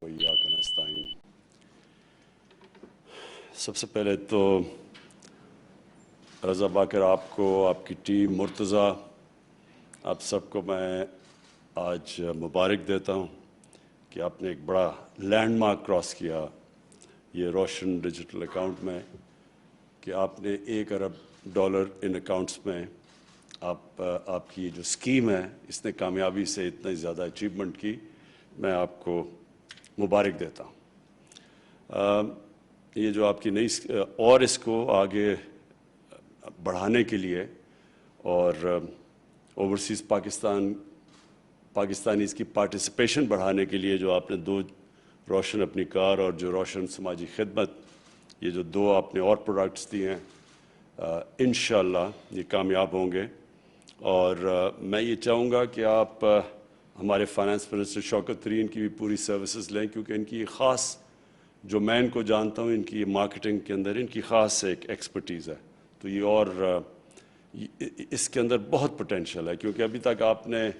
وإياك نستعين. سب سے پہلے تو رضا باقر آپ کو، آپ کی ٹیم، مرتضیٰ، آپ سب کو میں آج مبارک دیتا ہوں کہ آپ نے ایک بڑا لینڈ مارک کراس کیا یہ روشن ڈیجیٹل اکاؤنٹ میں، کہ آپ نے $1 ارب ان اکاؤنٹس میں آپ کی جو اسکیم ہے اس نے کامیابی سے اتنا زیادہ اچیومنٹ کی. میں آپ کو مبارک دیتا ہوں. یہ جو آپ کی نئی اور اس کو آگے بڑھانے کے لیے اور اوورسیز پاکستانیز کی پارٹیسپیشن بڑھانے کے لیے جو آپ نے دو روشن اپنی کار اور جو روشن سماجی خدمت، یہ جو دو آپ نے اور پروڈکٹس دیے ہیں، انشاءاللہ یہ کامیاب ہوں گے. اور میں یہ چاہوں گا کہ آپ ہمارے فائنانس منسٹر شوکت ترین کی بھی پوری سروسز لیں، کیونکہ ان کی خاص، جو میں ان کو جانتا ہوں، ان کی مارکیٹنگ کے اندر ان کی خاص ایک ایکسپرٹیز ہے. تو یہ اور اس کے اندر بہت پوٹینشیل ہے، کیونکہ ابھی تک آپ نے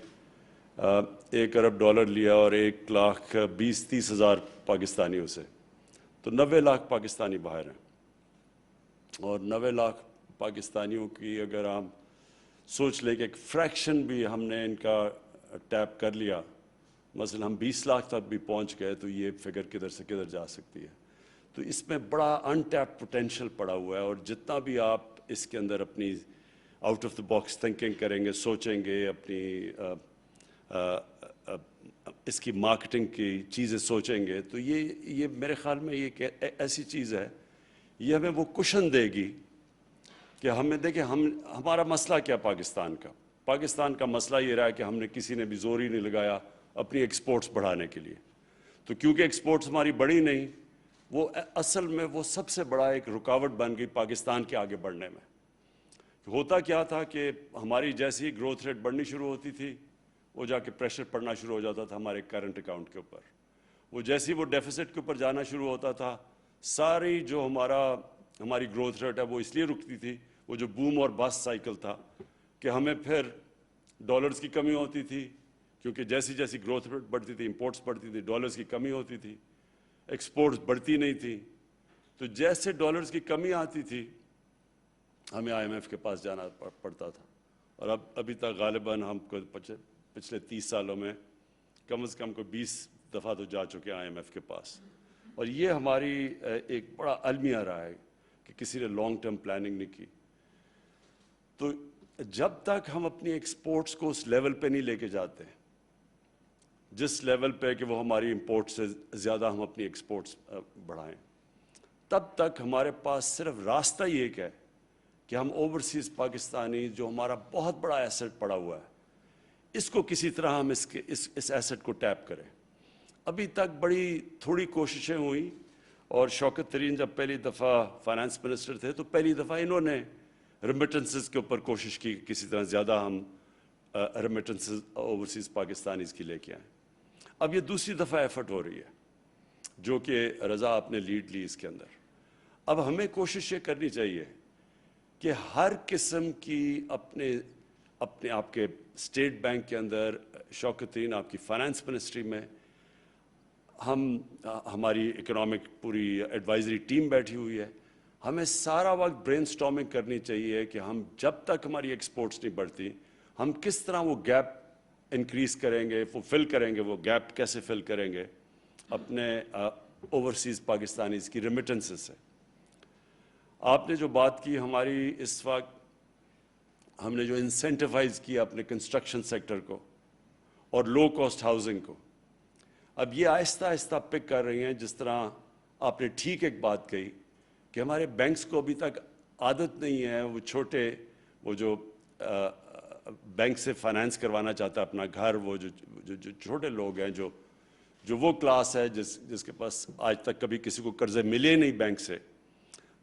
$1 ارب لیا اور 1,20,30,000 پاکستانیوں سے، تو 90 لاکھ پاکستانی باہر ہیں. اور 90 لاکھ پاکستانیوں کی اگر ہم سوچ لیں کہ ایک فریکشن بھی ہم نے ان کا ٹیپ کر لیا، مثلا ہم 20 لاکھ تک بھی پہنچ گئے، تو یہ فگر کدھر سے کدھر جا سکتی ہے. تو اس میں بڑا ان ٹیپ پوٹینشیل پڑا ہوا ہے. اور جتنا بھی آپ اس کے اندر اپنی out of the box thinking کریں گے، سوچیں گے، اپنی اس کی مارکیٹنگ کی چیزیں سوچیں گے، تو یہ میرے خیال میں یہ ایسی چیز ہے، یہ ہمیں وہ کشن دے گی کہ ہمیں دیکھیں ہمارا مسئلہ کیا پاکستان کا مسئلہ یہ رہا ہے کہ ہم نے کسی نے بھی زور ہی نہیں لگایا اپنی ایکسپورٹس بڑھانے کے لیے. تو کیونکہ ایکسپورٹس ہماری بڑھی نہیں، وہ اصل میں وہ سب سے بڑا ایک رکاوٹ بن گئی پاکستان کے آگے بڑھنے میں. ہوتا کیا تھا کہ ہماری جیسی گروتھ ریٹ بڑھنی شروع ہوتی تھی، وہ جا کے پریشر پڑنا شروع ہو جاتا تھا ہمارے کرنٹ اکاؤنٹ کے اوپر. وہ جیسی وہ ڈیفیسٹ کے اوپر جانا شروع ہوتا تھا، ساری جو ہماری گروتھ ریٹ ہے وہ اس لیے رکتی تھی. وہ جو بوم اور بس سائیکل تھا کہ ہمیں پھر ڈالرز کی کمی ہوتی تھی، کیونکہ جیسی جیسی گروتھ ریٹ بڑھتی تھی، امپورٹس بڑھتی تھی، ڈالرز کی کمی ہوتی تھی، ایکسپورٹس بڑھتی نہیں تھی. تو جیسے ڈالرز کی کمی آتی تھی ہمیں IMF کے پاس جانا پڑتا تھا. اور ابھی تک غالباً ہم کو پچھلے 30 سالوں میں کم از کم 20 دفعہ تو جا چکے ہیں IMF کے پاس. اور یہ ہماری ایک بڑا المیہ رہا ہے کہ کسی نے لانگ ٹرم پلاننگ نہیں کی. تو جب تک ہم اپنی ایکسپورٹس کو اس لیول پہ نہیں لے کے جاتے جس لیول پہ کہ وہ ہماری امپورٹ سے زیادہ ہم اپنی ایکسپورٹس بڑھائیں، تب تک ہمارے پاس صرف راستہ یہ ایک ہے کہ ہم اوورسیز پاکستانی جو ہمارا بہت بڑا ایسٹ پڑا ہوا ہے، اس کو کسی طرح ہم اس ایسٹ کو ٹیپ کریں. ابھی تک بڑی تھوڑی کوششیں ہوئیں، اور شوکت ترین جب پہلی دفعہ فائنانس منسٹر تھے تو پہلی دفعہ انہوں نے ریمیٹنسز کے اوپر کوشش کی کسی طرح زیادہ ہم ریمیٹنسز اوورسیز پاکستانیز کی لے کے آئیں. اب یہ دوسری دفعہ ایفرٹ ہو رہی ہے جو کہ رضا آپ نے لیڈ لی اس کے اندر. اب ہمیں کوشش یہ کرنی چاہیے کہ ہر قسم کی اپنے آپ کے اسٹیٹ بینک کے اندر، شوکت ترین آپ کی فائنانس منسٹری میں، ہماری اکنامک پوری ایڈوائزری ٹیم بیٹھی ہوئی ہے، ہمیں سارا وقت برین سٹارمنگ کرنی چاہیے کہ ہم جب تک ہماری ایکسپورٹس نہیں بڑھتی ہم کس طرح وہ گیپ انکریز کریں گے، وہ فل کریں گے، وہ گیپ کیسے فل کریں گے اپنے اوورسیز پاکستانیز کی ریمیٹنسز سے. آپ نے جو بات کی ہماری اس وقت، ہم نے جو انسینٹیوائز کیا اپنے کنسٹرکشن سیکٹر کو اور لو کاسٹ ہاؤسنگ کو، اب یہ آہستہ آہستہ پک کر رہی ہیں. جس طرح آپ نے ٹھیک ایک بات کہی کہ ہمارے بینکس کو ابھی تک عادت نہیں ہے، وہ جو بینک سے فائنانس کروانا چاہتا ہے اپنا گھر، وہ جو چھوٹے لوگ ہیں، جو وہ کلاس ہے جس کے پاس آج تک کبھی کسی کو قرضے ملے نہیں بینک سے،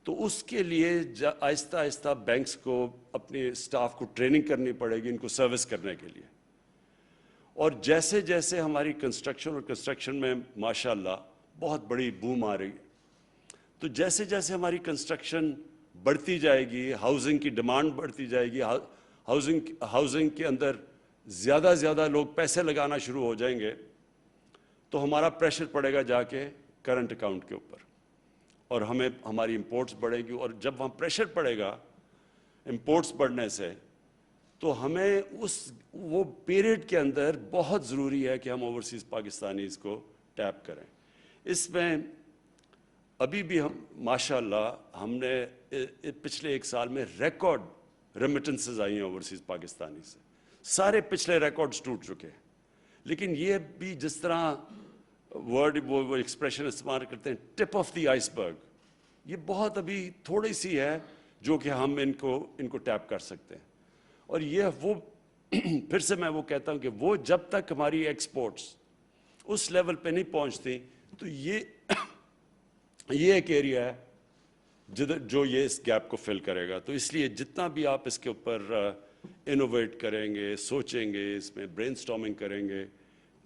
تو اس کے لیے آہستہ آہستہ بینکس کو اپنے اسٹاف کو ٹریننگ کرنی پڑے گی ان کو سروس کرنے کے لیے. اور جیسے جیسے ہماری کنسٹرکشن میں ماشاءاللہ بہت بڑی بوم آ رہی ہے، تو جیسے جیسے ہماری کنسٹرکشن بڑھتی جائے گی، ہاؤسنگ کی ڈیمانڈ بڑھتی جائے گی، ہاؤسنگ کے اندر زیادہ لوگ پیسے لگانا شروع ہو جائیں گے، تو ہمارا پریشر پڑے گا جا کے کرنٹ اکاؤنٹ کے اوپر، اور ہمیں ہماری امپورٹس بڑھیں گی، اور جب وہاں پریشر پڑے گا امپورٹس بڑھنے سے تو ہمیں وہ پیریڈ کے اندر بہت ضروری ہے کہ ہم اوورسیز پاکستانیز کو ٹیپ کریں۔ اس میں ابھی بھی ہم ماشاءاللہ ہم نے پچھلے 1 سال میں ریکارڈ ریمیٹنسز آئی ہیں اوورسیز پاکستانی سے، سارے پچھلے ریکارڈز ٹوٹ چکے ہیں، لیکن یہ بھی جس طرح ورڈ وہ ایکسپریشن استعمال کرتے ہیں ٹپ آف دی آئس برگ، یہ بہت ابھی تھوڑی سی ہے جو کہ ہم ان کو ٹیپ کر سکتے ہیں۔ اور یہ وہ پھر سے میں وہ کہتا ہوں کہ وہ جب تک ہماری ایکسپورٹس اس لیول پہ نہیں پہنچتی تو یہ ایک ایریا ہے جو یہ اس گیپ کو فل کرے گا۔ تو اس لیے جتنا بھی آپ اس کے اوپر انوویٹ کریں گے، سوچیں گے، اس میں برین سٹارمنگ کریں گے،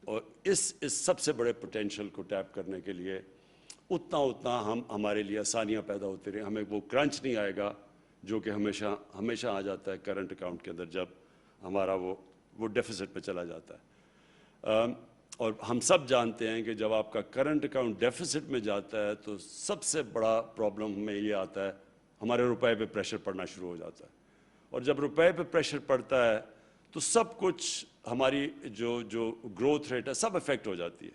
اور اس سب سے بڑے پوٹینشیل کو ٹیپ کرنے کے لیے اتنا ہمارے لیے آسانیاں پیدا ہوتی رہیں، ہمیں وہ کرنچ نہیں آئے گا جو کہ ہمیشہ آ جاتا ہے کرنٹ اکاؤنٹ کے اندر جب ہمارا وہ ڈیفیسٹ پہ چلا جاتا ہے۔ اور ہم سب جانتے ہیں کہ جب آپ کا کرنٹ اکاؤنٹ ڈیفیسٹ میں جاتا ہے تو سب سے بڑا پرابلم ہمیں یہ آتا ہے، ہمارے روپے پہ پریشر پڑنا شروع ہو جاتا ہے، اور جب روپے پہ پریشر پڑتا ہے تو سب کچھ ہماری جو گروتھ ریٹ ہے سب افیکٹ ہو جاتی ہے،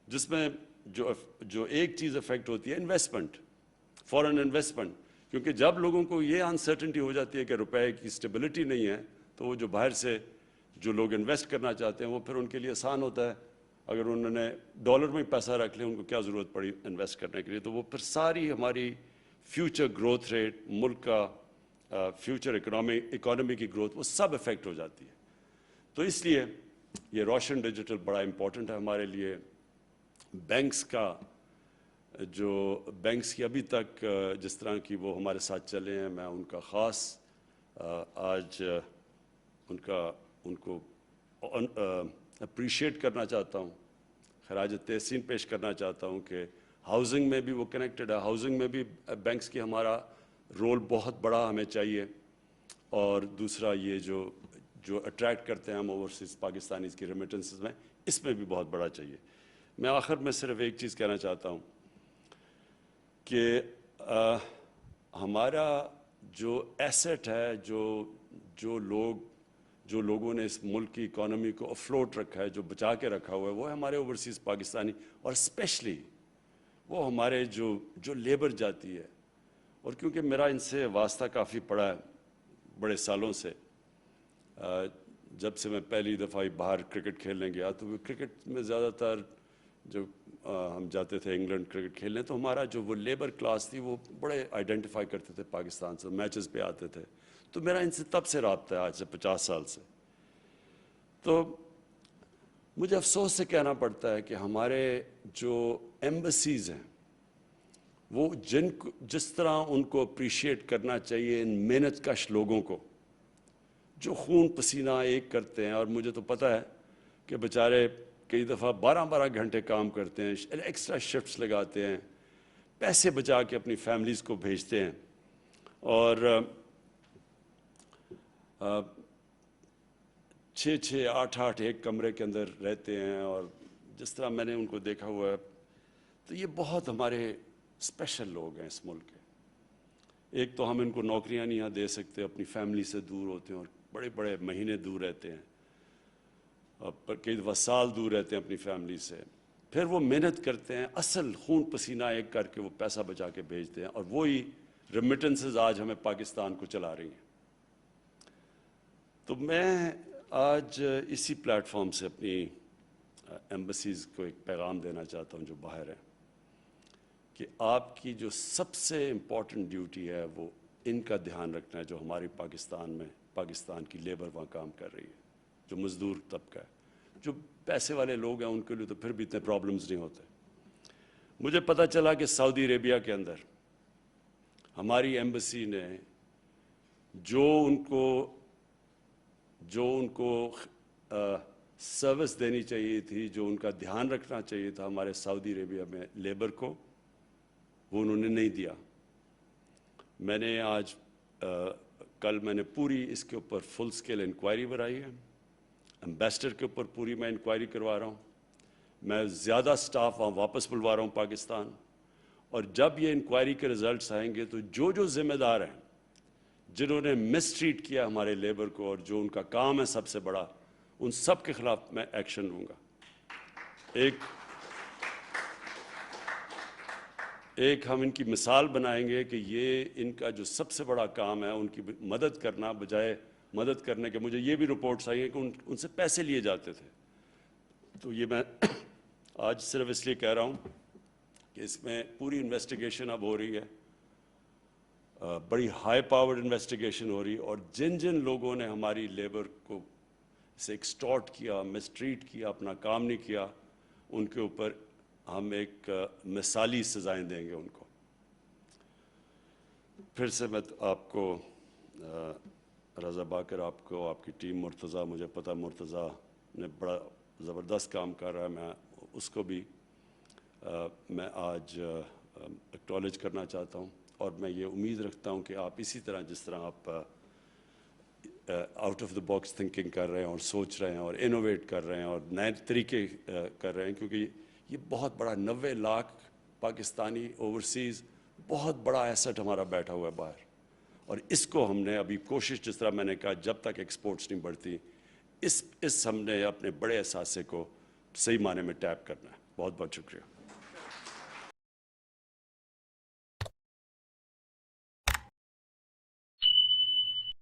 جس میں جو ایک چیز افیکٹ ہوتی ہے انویسٹمنٹ، فورن انویسٹمنٹ، کیونکہ جب لوگوں کو یہ انسرٹنٹی ہو جاتی ہے کہ روپے کی اسٹیبلٹی نہیں ہے تو وہ جو باہر سے جو لوگ انویسٹ کرنا چاہتے ہیں وہ پھر ان کے لیے آسان ہوتا ہے، اگر انہوں نے ڈالر میں پیسہ رکھ لیا ان کو کیا ضرورت پڑی انویسٹ کرنے کے لیے، تو وہ پھر ساری ہماری فیوچر گروتھ ریٹ، ملک کا فیوچر اکانومی کی گروتھ وہ سب افیکٹ ہو جاتی ہے۔ تو اس لیے یہ روشن ڈیجیٹل بڑا امپورٹنٹ ہے ہمارے لیے۔ بینکس کی ابھی تک جس طرح کی وہ ہمارے ساتھ چلے ہیں، میں ان کا خاص آج ان کو اپریشیٹ کرنا چاہتا ہوں، خراج تحسین پیش کرنا چاہتا ہوں کہ ہاؤسنگ میں بھی وہ کنیکٹڈ ہے، ہاؤسنگ میں بھی بینکس کی ہمارا رول بہت بڑا ہمیں چاہیے، اور دوسرا یہ جو اٹریکٹ کرتے ہیں ہم اوورسیز پاکستانیز کی ریمیٹنسز میں، اس میں بھی بہت بڑا چاہیے۔ میں آخر میں صرف ایک چیز کہنا چاہتا ہوں کہ ہمارا جو ایسٹ ہے، جو لوگوں نے اس ملک کی اکانومی کو افلوٹ رکھا ہے، جو بچا کے رکھا ہوا ہے، وہ ہے ہمارے اوورسیز پاکستانی، اور اسپیشلی وہ ہمارے جو لیبر جاتی ہے، اور کیونکہ میرا ان سے واسطہ کافی پڑا ہے بڑے سالوں سے، جب سے میں پہلی دفعہ باہر کرکٹ کھیلنے گیا تو وہ کرکٹ میں زیادہ تر جو ہم جاتے تھے انگلینڈ کرکٹ کھیلنے، تو ہمارا جو وہ لیبر کلاس تھی وہ بڑے آئیڈینٹیفائی کرتے تھے پاکستان سے، میچز پہ آتے تھے، تو میرا ان سے تب سے رابطہ ہے، آج سے 50 سال سے۔ تو مجھے افسوس سے کہنا پڑتا ہے کہ ہمارے جو ایمبیسیز ہیں وہ جس طرح ان کو اپریشیٹ کرنا چاہیے ان محنت کش لوگوں کو جو خون پسینہ ایک کرتے ہیں، اور مجھے تو پتہ ہے کہ بیچارے کئی دفعہ 12 گھنٹے کام کرتے ہیں، ایکسٹرا شفٹس لگاتے ہیں، پیسے بچا کے اپنی فیملیز کو بھیجتے ہیں، اور 6 8 ایک کمرے کے اندر رہتے ہیں، اور جس طرح میں نے ان کو دیکھا ہوا ہے تو یہ بہت ہمارے اسپیشل لوگ ہیں اس ملک کے۔ ایک تو ہم ان کو نوکریاں نہیں یہاں دے سکتے، اپنی فیملی سے دور ہوتے ہیں اور بڑے مہینے دور رہتے ہیں، اور کئی دفعہ سال دور رہتے ہیں اپنی فیملی سے، پھر وہ محنت کرتے ہیں، اصل خون پسینہ ایک کر کے وہ پیسہ بچا کے بھیجتے ہیں، اور وہی ریمیٹنسز آج ہمیں پاکستان کو چلا رہی ہیں۔ تو میں آج اسی پلیٹ فارم سے اپنی ایمبیسیز کو ایک پیغام دینا چاہتا ہوں جو باہر ہیں، کہ آپ کی جو سب سے امپورٹنٹ ڈیوٹی ہے وہ ان کا دھیان رکھنا ہے، جو ہماری پاکستان کی لیبر وہاں کام کر رہی ہے، جو مزدور طبقہ ہے، جو پیسے والے لوگ ہیں ان کے لیے تو پھر بھی اتنے پرابلمز نہیں ہوتے۔ مجھے پتہ چلا کہ سعودی عربیہ کے اندر ہماری ایمبیسی نے جو ان کو سروس دینی چاہیے تھی، جو ان کا دھیان رکھنا چاہیے تھا ہمارے سعودی عربیہ میں لیبر کو، وہ انہوں نے نہیں دیا۔ میں نے کل میں نے پوری اس کے اوپر فل سکیل انکوائری بنائی ہے، ایمبیسڈر کے اوپر پوری میں انکوائری کروا رہا ہوں، میں زیادہ سٹاف وہاں واپس بلوا رہا ہوں پاکستان، اور جب یہ انکوائری کے رزلٹس آئیں گے تو جو ذمہ دار ہیں جنہوں نے مس ٹریٹ کیا ہمارے لیبر کو اور جو ان کا کام ہے سب سے بڑا، ان سب کے خلاف میں ایکشن لوں گا۔ ایک ہم ان کی مثال بنائیں گے کہ یہ ان کا جو سب سے بڑا کام ہے ان کی مدد کرنا، بجائے مدد کرنے کے مجھے یہ بھی رپورٹس آئی ہیں کہ ان سے پیسے لیے جاتے تھے۔ تو یہ میں آج صرف اس لیے کہہ رہا ہوں کہ اس میں پوری انویسٹیگیشن اب ہو رہی ہے، بڑی ہائی پاورڈ انویسٹیگیشن ہو رہی ہے، اور جن جن لوگوں نے ہماری لیبر کو سے ایکسٹارٹ کیا، مسٹریٹ کیا، اپنا کام نہیں کیا، ان کے اوپر ہم ایک مثالی سزائیں دیں گے ان کو۔ پھر سے میں آپ کو رضا باقر، آپ کو، آپ کی ٹیم، مرتضیٰ، مجھے پتہ مرتضیٰ نے بڑا زبردست کام کر رہا ہے، میں اس کو بھی میں آج ایکٹالج کرنا چاہتا ہوں، اور میں یہ امید رکھتا ہوں کہ آپ اسی طرح جس طرح آپ out of the box thinking کر رہے ہیں اور سوچ رہے ہیں اور انوویٹ کر رہے ہیں اور نئے طریقے کر رہے ہیں، کیونکہ یہ بہت بڑا 90 لاکھ پاکستانی اوورسیز بہت بڑا ایسٹ ہمارا بیٹھا ہوا ہے باہر، اور اس کو ہم نے ابھی کوشش، جس طرح میں نے کہا، جب تک ایکسپورٹس نہیں بڑھتی، اس ہم نے اپنے بڑے اثاثے کو صحیح معنی میں ٹیپ کرنا ہے۔ بہت بہت شکریہ۔